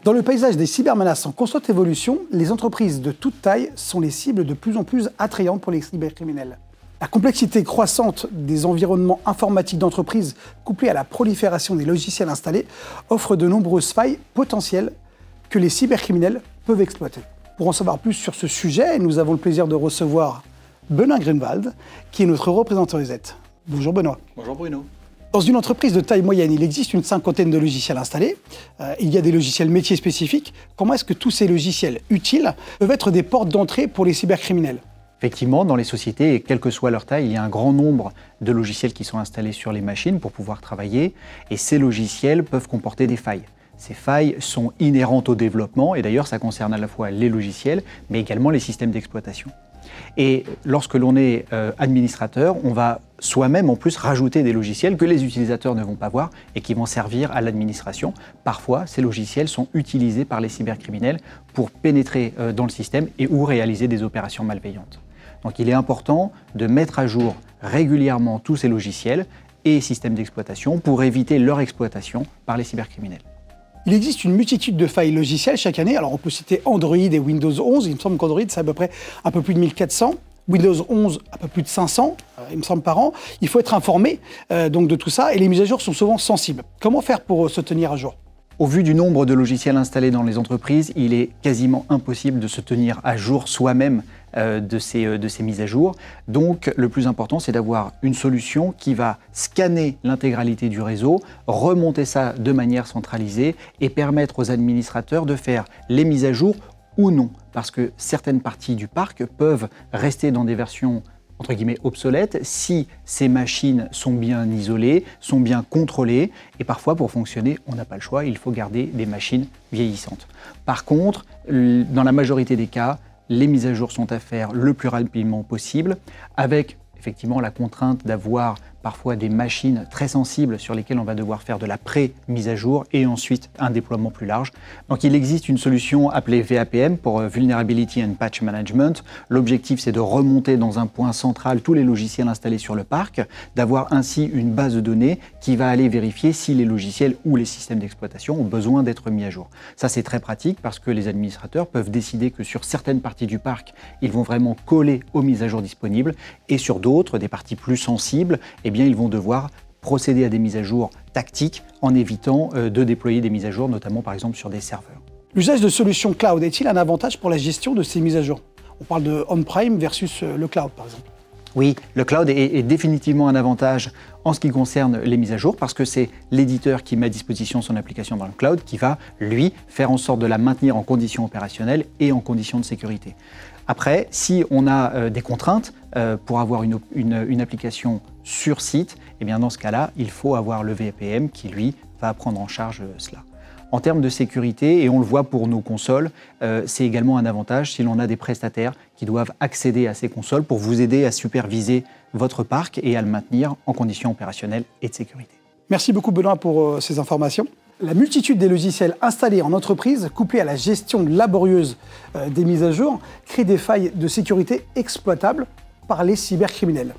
Dans le paysage des cybermenaces en constante évolution, les entreprises de toute taille sont les cibles de plus en plus attrayantes pour les cybercriminels. La complexité croissante des environnements informatiques d'entreprise, couplée à la prolifération des logiciels installés, offre de nombreuses failles potentielles que les cybercriminels peuvent exploiter. Pour en savoir plus sur ce sujet, nous avons le plaisir de recevoir Benoît Grunwald, qui est notre représentant EZ. Bonjour Benoît. Bonjour Bruno. Dans une entreprise de taille moyenne, il existe une cinquantaine de logiciels installés. Il y a des logiciels métiers spécifiques. Comment est-ce que tous ces logiciels utiles peuvent être des portes d'entrée pour les cybercriminels ? Effectivement, dans les sociétés, et quelle que soit leur taille, il y a un grand nombre de logiciels qui sont installés sur les machines pour pouvoir travailler. Et ces logiciels peuvent comporter des failles. Ces failles sont inhérentes au développement, et d'ailleurs ça concerne à la fois les logiciels, mais également les systèmes d'exploitation. Et lorsque l'on est administrateur, on va soi-même en plus rajouter des logiciels que les utilisateurs ne vont pas voir et qui vont servir à l'administration. Parfois, ces logiciels sont utilisés par les cybercriminels pour pénétrer dans le système et ou réaliser des opérations malveillantes. Donc il est important de mettre à jour régulièrement tous ces logiciels et systèmes d'exploitation pour éviter leur exploitation par les cybercriminels. Il existe une multitude de failles logicielles chaque année. Alors on peut citer Android et Windows 11. Il me semble qu'Android, c'est à peu près un peu plus de 1400. Windows 11, un peu plus de 500, il me semble, par an. Il faut être informé donc de tout ça et les mises à jour sont souvent sensibles. Comment faire pour se tenir à jour ? Au vu du nombre de logiciels installés dans les entreprises, il est quasiment impossible de se tenir à jour soi-même de ces mises à jour. Donc le plus important, c'est d'avoir une solution qui va scanner l'intégralité du réseau, remonter ça de manière centralisée et permettre aux administrateurs de faire les mises à jour ou non. Parce que certaines parties du parc peuvent rester dans des versions entre guillemets obsolètes si ces machines sont bien isolées, sont bien contrôlées et parfois pour fonctionner, on n'a pas le choix, il faut garder des machines vieillissantes. Par contre, dans la majorité des cas, les mises à jour sont à faire le plus rapidement possible avec effectivement la contrainte d'avoir parfois des machines très sensibles sur lesquelles on va devoir faire de la pré-mise à jour et ensuite un déploiement plus large. Donc il existe une solution appelée VAPM pour Vulnerability and Patch Management. L'objectif c'est de remonter dans un point central tous les logiciels installés sur le parc, d'avoir ainsi une base de données qui va aller vérifier si les logiciels ou les systèmes d'exploitation ont besoin d'être mis à jour. Ça c'est très pratique parce que les administrateurs peuvent décider que sur certaines parties du parc, ils vont vraiment coller aux mises à jour disponibles et sur d'autres, des parties plus sensibles, eh bien, ils vont devoir procéder à des mises à jour tactiques en évitant de déployer des mises à jour, notamment par exemple sur des serveurs. L'usage de solutions cloud est-il un avantage pour la gestion de ces mises à jour ? On parle de on-prem versus le cloud par exemple. Oui, le cloud est définitivement un avantage en ce qui concerne les mises à jour parce que c'est l'éditeur qui met à disposition son application dans le cloud qui va, lui, faire en sorte de la maintenir en conditions opérationnelles et en conditions de sécurité. Après, si on a des contraintes pour avoir une application sur site, eh bien dans ce cas-là, il faut avoir le VPN qui, lui, va prendre en charge cela. En termes de sécurité, et on le voit pour nos consoles, c'est également un avantage si l'on a des prestataires qui doivent accéder à ces consoles pour vous aider à superviser votre parc et à le maintenir en conditions opérationnelles et de sécurité. Merci beaucoup Benoît pour ces informations. La multitude des logiciels installés en entreprise, couplée à la gestion laborieuse des mises à jour, crée des failles de sécurité exploitables par les cybercriminels.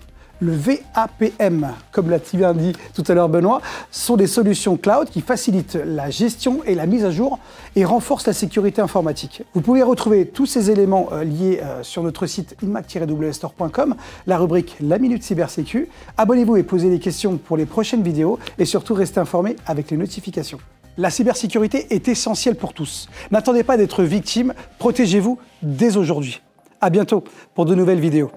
Le VAPM, comme l'a bien dit tout à l'heure Benoît, sont des solutions cloud qui facilitent la gestion et la mise à jour et renforcent la sécurité informatique. Vous pouvez retrouver tous ces éléments liés sur notre site inmac-wstore.com, la rubrique La Minute Cybersécu. Abonnez-vous et posez des questions pour les prochaines vidéos et surtout restez informés avec les notifications. La cybersécurité est essentielle pour tous. N'attendez pas d'être victime, protégez-vous dès aujourd'hui. À bientôt pour de nouvelles vidéos.